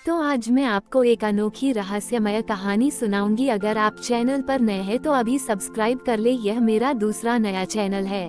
तो आज मैं आपको एक अनोखी रहस्यमय कहानी सुनाऊंगी। अगर आप चैनल पर नए हैं तो अभी सब्सक्राइब कर ले। यह मेरा दूसरा नया चैनल है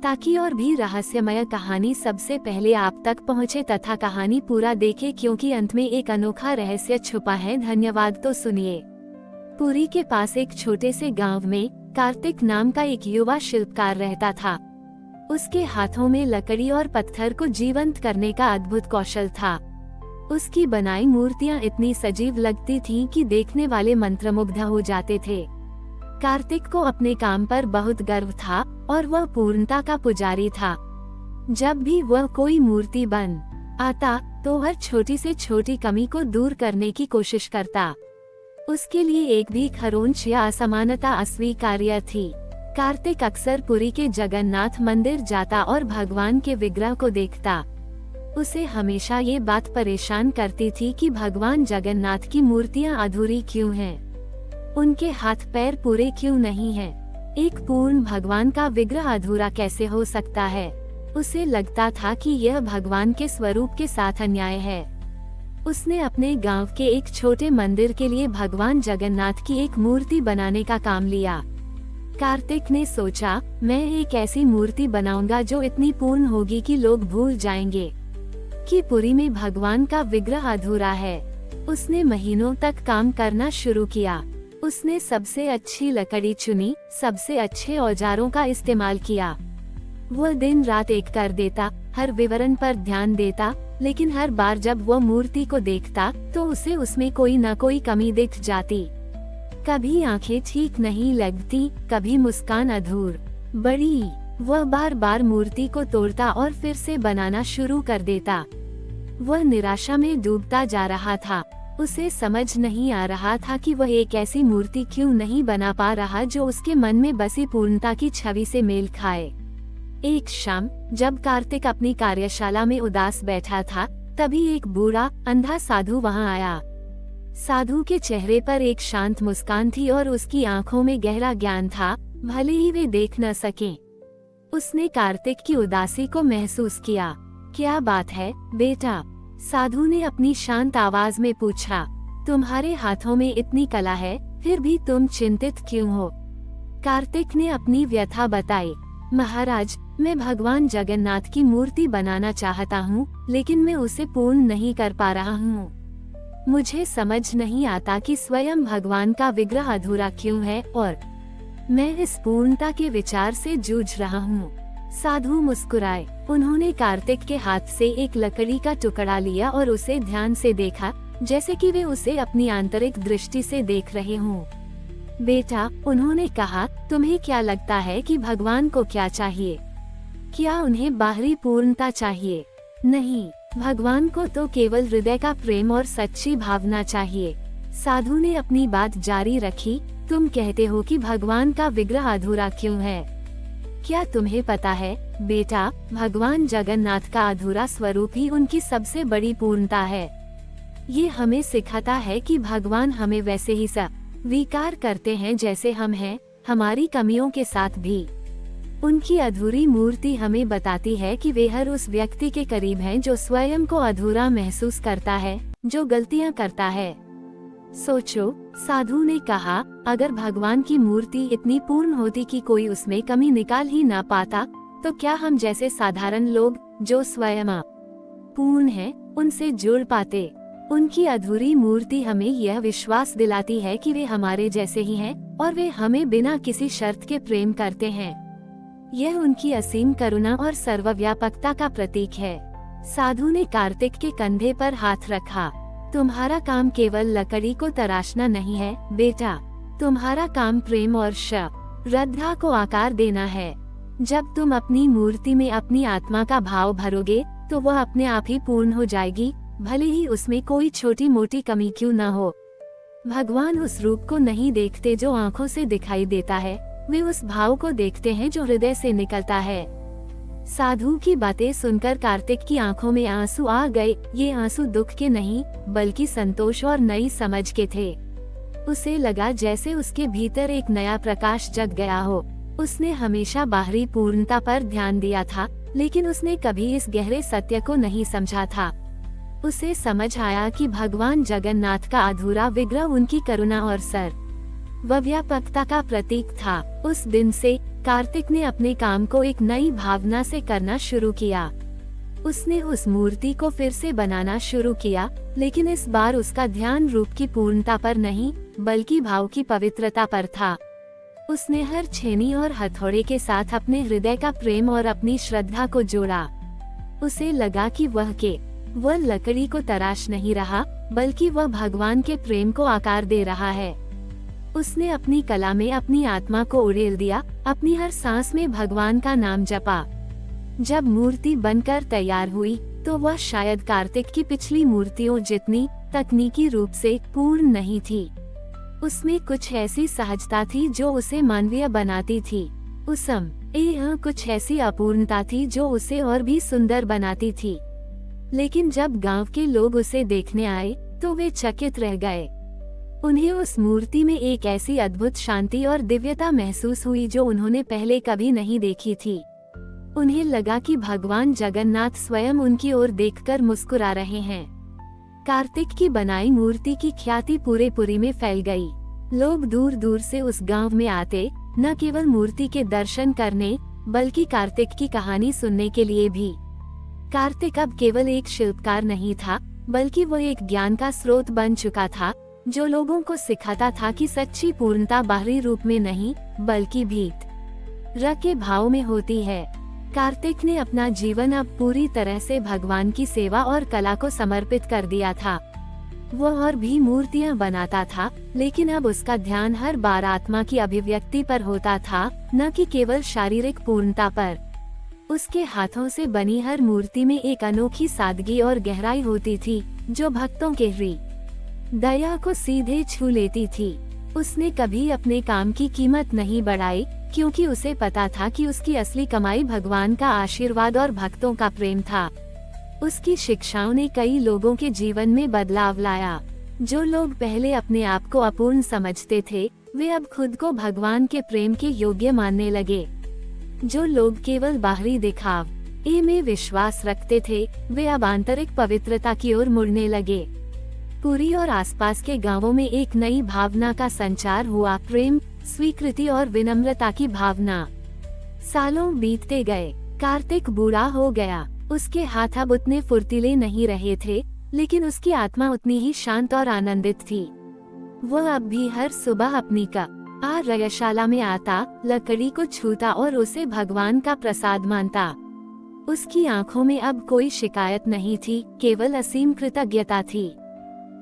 ताकि और भी रहस्यमय कहानी सबसे पहले आप तक पहुंचे तथा कहानी पूरा देखे, क्योंकि अंत में एक अनोखा रहस्य छुपा है। धन्यवाद। तो सुनिए। पुरी के पास एक छोटे से गांव में कार्तिक नाम का एक युवा शिल्पकार रहता था। उसके हाथों में लकड़ी और पत्थर को जीवंत करने का अद्भुत कौशल था। उसकी बनाई मूर्तियां इतनी सजीव लगती थीं कि देखने वाले मंत्रमुग्ध हो जाते थे। कार्तिक को अपने काम पर बहुत गर्व था और वह पूर्णता का पुजारी था। जब भी वह कोई मूर्ति बन आता तो हर छोटी से छोटी कमी को दूर करने की कोशिश करता। उसके लिए एक भी खरोंच या असमानता अस्वीकार्य थी। कार्तिक अक्सर पुरी के जगन्नाथ मंदिर जाता और भगवान के विग्रह को देखता। उसे हमेशा ये बात परेशान करती थी कि भगवान जगन्नाथ की मूर्तियां अधूरी क्यों हैं? उनके हाथ पैर पूरे क्यों नहीं हैं? एक पूर्ण भगवान का विग्रह अधूरा कैसे हो सकता है? उसे लगता था कि यह भगवान के स्वरूप के साथ अन्याय है। उसने अपने गांव के एक छोटे मंदिर के लिए भगवान जगन्नाथ की एक मूर्ति बनाने का काम लिया। कार्तिक ने सोचा, मैं एक ऐसी मूर्ति बनाऊंगा जो इतनी पूर्ण होगी कि लोग भूल जाएंगे कि पुरी में भगवान का विग्रह अधूरा है। उसने महीनों तक काम करना शुरू किया। उसने सबसे अच्छी लकड़ी चुनी, सबसे अच्छे औजारों का इस्तेमाल किया। वह दिन रात एक कर देता, हर विवरण पर ध्यान देता, लेकिन हर बार जब वह मूर्ति को देखता तो उसे उसमें कोई न कोई कमी दिख जाती। कभी आंखें ठीक नहीं लगती, कभी मुस्कान अधूर बड़ी। वह बार बार मूर्ति को तोड़ता और फिर से बनाना शुरू कर देता। वह निराशा में डूबता जा रहा था। उसे समझ नहीं आ रहा था कि वह एक ऐसी मूर्ति क्यों नहीं बना पा रहा जो उसके मन में बसी पूर्णता की छवि से मेल खाए। एक शाम जब कार्तिक अपनी कार्यशाला में उदास बैठा था, तभी एक बूढ़ा अंधा साधु वहां आया। साधु के चेहरे पर एक शांत मुस्कान थी और उसकी आंखों में गहरा ज्ञान था, भले ही वे देख न सकें। उसने कार्तिक की उदासी को महसूस किया। क्या बात है बेटा? साधु ने अपनी शांत आवाज में पूछा। तुम्हारे हाथों में इतनी कला है, फिर भी तुम चिंतित क्यों हो? कार्तिक ने अपनी व्यथा बताई। महाराज, मैं भगवान जगन्नाथ की मूर्ति बनाना चाहता हूँ, लेकिन मैं उसे पूर्ण नहीं कर पा रहा हूँ। मुझे समझ नहीं आता कि स्वयं भगवान का विग्रह अधूरा क्यों है और मैं इस पूर्णता के विचार से जूझ रहा हूँ। साधु मुस्कुराए। उन्होंने कार्तिक के हाथ से एक लकड़ी का टुकड़ा लिया और उसे ध्यान से देखा, जैसे कि वे उसे अपनी आंतरिक दृष्टि से देख रहे हों। बेटा, उन्होंने कहा, तुम्हें क्या लगता है कि भगवान को क्या चाहिए? क्या उन्हें बाहरी पूर्णता चाहिए? नहीं, भगवान को तो केवल हृदय का प्रेम और सच्ची भावना चाहिए। साधु ने अपनी बात जारी रखी। तुम कहते हो कि भगवान का विग्रह अधूरा क्यों है? क्या तुम्हें पता है बेटा, भगवान जगन्नाथ का अधूरा स्वरूप ही उनकी सबसे बड़ी पूर्णता है। ये हमें सिखाता है कि भगवान हमें वैसे ही स्वीकार करते हैं जैसे हम हैं, हमारी कमियों के साथ भी। उनकी अधूरी मूर्ति हमें बताती है कि वे हर उस व्यक्ति के करीब हैं जो स्वयं को अधूरा महसूस करता है, जो गलतियां करता है। सोचो, साधु ने कहा, अगर भगवान की मूर्ति इतनी पूर्ण होती कि कोई उसमें कमी निकाल ही ना पाता, तो क्या हम जैसे साधारण लोग जो स्वयं पूर्ण हैं, उनसे जुड़ पाते? उनकी अधूरी मूर्ति हमें यह विश्वास दिलाती है कि वे हमारे जैसे ही हैं और वे हमें बिना किसी शर्त के प्रेम करते हैं। यह उनकी असीम करुणा और सर्वव्यापकता का प्रतीक है। साधु ने कार्तिक के कंधे पर हाथ रखा। तुम्हारा काम केवल लकड़ी को तराशना नहीं है बेटा, तुम्हारा काम प्रेम और श्रद्धा को आकार देना है। जब तुम अपनी मूर्ति में अपनी आत्मा का भाव भरोगे तो वह अपने आप ही पूर्ण हो जाएगी, भले ही उसमें कोई छोटी मोटी कमी क्यों न हो। भगवान उस रूप को नहीं देखते जो आंखों से दिखाई देता है, वे उस भाव को देखते हैं जो हृदय से निकलता है। साधु की बातें सुनकर कार्तिक की आंखों में आंसू आ गए। ये आंसू दुख के नहीं, बल्कि संतोष और नई समझ के थे। उसे लगा जैसे उसके भीतर एक नया प्रकाश जग गया हो। उसने हमेशा बाहरी पूर्णता पर ध्यान दिया था, लेकिन उसने कभी इस गहरे सत्य को नहीं समझा था। उसे समझ आया कि भगवान जगन्नाथ का अधूरा विग्रह उनकी करुणा और सर्वव्यापकता का प्रतीक था। उस दिन से कार्तिक ने अपने काम को एक नई भावना से करना शुरू किया। उसने उस मूर्ति को फिर से बनाना शुरू किया, लेकिन इस बार उसका ध्यान रूप की पूर्णता पर नहीं, बल्कि भाव की पवित्रता पर था। उसने हर छेनी और हथौड़े के साथ अपने हृदय का प्रेम और अपनी श्रद्धा को जोड़ा। उसे लगा कि वह लकड़ी को तराश नहीं रहा, बल्कि वह भगवान के प्रेम को आकार दे रहा है। उसने अपनी कला में अपनी आत्मा को उड़ेल दिया, अपनी हर सांस में भगवान का नाम जपा। जब मूर्ति बनकर तैयार हुई, तो वह शायद कार्तिक की पिछली मूर्तियों जितनी तकनीकी रूप से पूर्ण नहीं थी। उसमें कुछ ऐसी सहजता थी जो उसे मानवीय बनाती थी। कुछ ऐसी अपूर्णता थी जो उसे और भी सुंदर बनाती थी। लेकिन जब गांव के लोग उसे देखने आए, तो वे चकित रह गए। उन्हें उस मूर्ति में एक ऐसी अद्भुत शांति और दिव्यता महसूस हुई जो उन्होंने पहले कभी नहीं देखी थी। उन्हें लगा कि भगवान जगन्नाथ स्वयं उनकी ओर देखकर मुस्कुरा रहे हैं। कार्तिक की बनाई मूर्ति की ख्याति पूरे पुरी में फैल गई। लोग दूर दूर से उस गांव में आते, न केवल मूर्ति के दर्शन करने, बल्कि कार्तिक की कहानी सुनने के लिए भी। कार्तिक अब केवल एक शिल्पकार नहीं था, बल्कि वह एक ज्ञान का स्रोत बन चुका था, जो लोगों को सिखाता था कि सच्ची पूर्णता बाहरी रूप में नहीं, बल्कि भीतर के भाव में होती है। कार्तिक ने अपना जीवन अब पूरी तरह से भगवान की सेवा और कला को समर्पित कर दिया था। वह और भी मूर्तियां बनाता था, लेकिन अब उसका ध्यान हर बार आत्मा की अभिव्यक्ति पर होता था, न कि केवल शारीरिक पूर्णता पर। उसके हाथों से बनी हर मूर्ति में एक अनोखी सादगी और गहराई होती थी, जो भक्तों के हृदय को सीधे छू लेती थी। उसने कभी अपने काम की कीमत नहीं बढ़ाई, क्योंकि उसे पता था कि उसकी असली कमाई भगवान का आशीर्वाद और भक्तों का प्रेम था। उसकी शिक्षाओं ने कई लोगों के जीवन में बदलाव लाया। जो लोग पहले अपने आप को अपूर्ण समझते थे, वे अब खुद को भगवान के प्रेम के योग्य मानने लगे। जो लोग केवल बाहरी दिखावे में विश्वास रखते थे, वे अब आंतरिक पवित्रता की ओर मुड़ने लगे। पुरी और आसपास के गांवों में एक नई भावना का संचार हुआ, प्रेम, स्वीकृति और विनम्रता की भावना। सालों बीतते गए, कार्तिक बूढ़ा हो गया। उसके हाथ अब उतने फुर्तीले नहीं रहे थे, लेकिन उसकी आत्मा उतनी ही शांत और आनंदित थी। वह अब भी हर सुबह अपनी कार्यशाला में आता, लकड़ी को छूता और उसे भगवान का प्रसाद मानता। उसकी आंखों में अब कोई शिकायत नहीं थी, केवल असीम कृतज्ञता थी।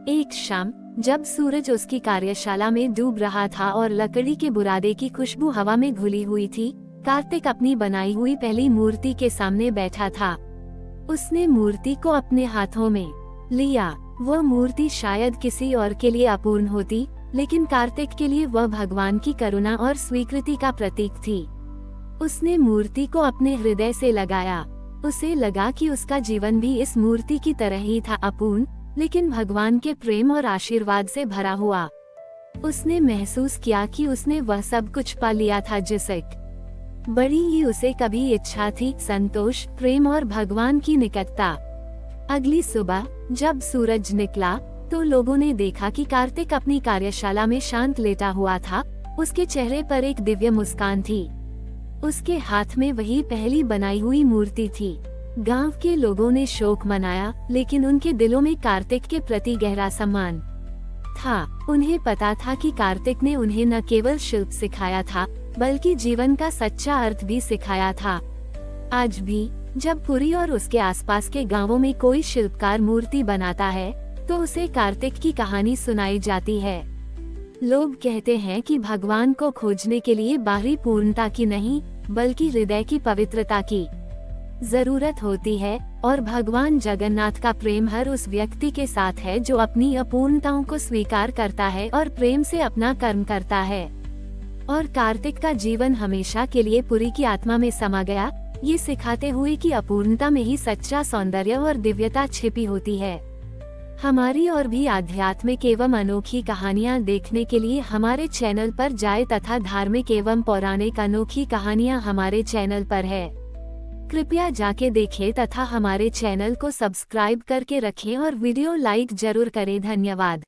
एक शाम, जब सूरज उसकी कार्यशाला में डूब रहा था और लकड़ी के बुरादे की खुशबू हवा में घुली हुई थी, कार्तिक अपनी बनाई हुई पहली मूर्ति के सामने बैठा था। उसने मूर्ति को अपने हाथों में लिया। वह मूर्ति शायद किसी और के लिए अपूर्ण होती, लेकिन कार्तिक के लिए वह भगवान की करुणा और स्वीकृति का प्रतीक थी। उसने मूर्ति को अपने हृदय से लगाया। उसे लगा कि उसका जीवन भी इस मूर्ति की तरह ही था, अपूर्ण, लेकिन भगवान के प्रेम और आशीर्वाद से भरा हुआ। उसने महसूस किया कि उसने वह सब कुछ पा लिया था जिसे बड़ी ही उसे कभी इच्छा थी, संतोष, प्रेम और भगवान की निकटता। अगली सुबह जब सूरज निकला, तो लोगों ने देखा कि कार्तिक अपनी कार्यशाला में शांत लेटा हुआ था। उसके चेहरे पर एक दिव्य मुस्कान थी। उसके हाथ में वही पहली बनाई हुई मूर्ति थी। गांव के लोगों ने शोक मनाया, लेकिन उनके दिलों में कार्तिक के प्रति गहरा सम्मान था। उन्हें पता था कि कार्तिक ने उन्हें न केवल शिल्प सिखाया था, बल्कि जीवन का सच्चा अर्थ भी सिखाया था। आज भी जब पुरी और उसके आसपास के गांवों में कोई शिल्पकार मूर्ति बनाता है, तो उसे कार्तिक की कहानी सुनाई जाती है। लोग कहते हैं कि भगवान को खोजने के लिए बाहरी पूर्णता की नहीं, बल्कि हृदय की पवित्रता की जरूरत होती है, और भगवान जगन्नाथ का प्रेम हर उस व्यक्ति के साथ है जो अपनी अपूर्णताओं को स्वीकार करता है और प्रेम से अपना कर्म करता है। और कार्तिक का जीवन हमेशा के लिए पुरी की आत्मा में समा गया, ये सिखाते हुए कि अपूर्णता में ही सच्चा सौंदर्य और दिव्यता छिपी होती है। हमारी और भी आध्यात्मिक एवं अनोखी कहानियाँ देखने के लिए हमारे चैनल पर जाएं तथा धार्मिक एवं पौराणिक अनोखी कहानियाँ हमारे चैनल पर है। कृपया जाके देखें तथा हमारे चैनल को सब्सक्राइब करके रखें और वीडियो लाइक जरूर करें। धन्यवाद।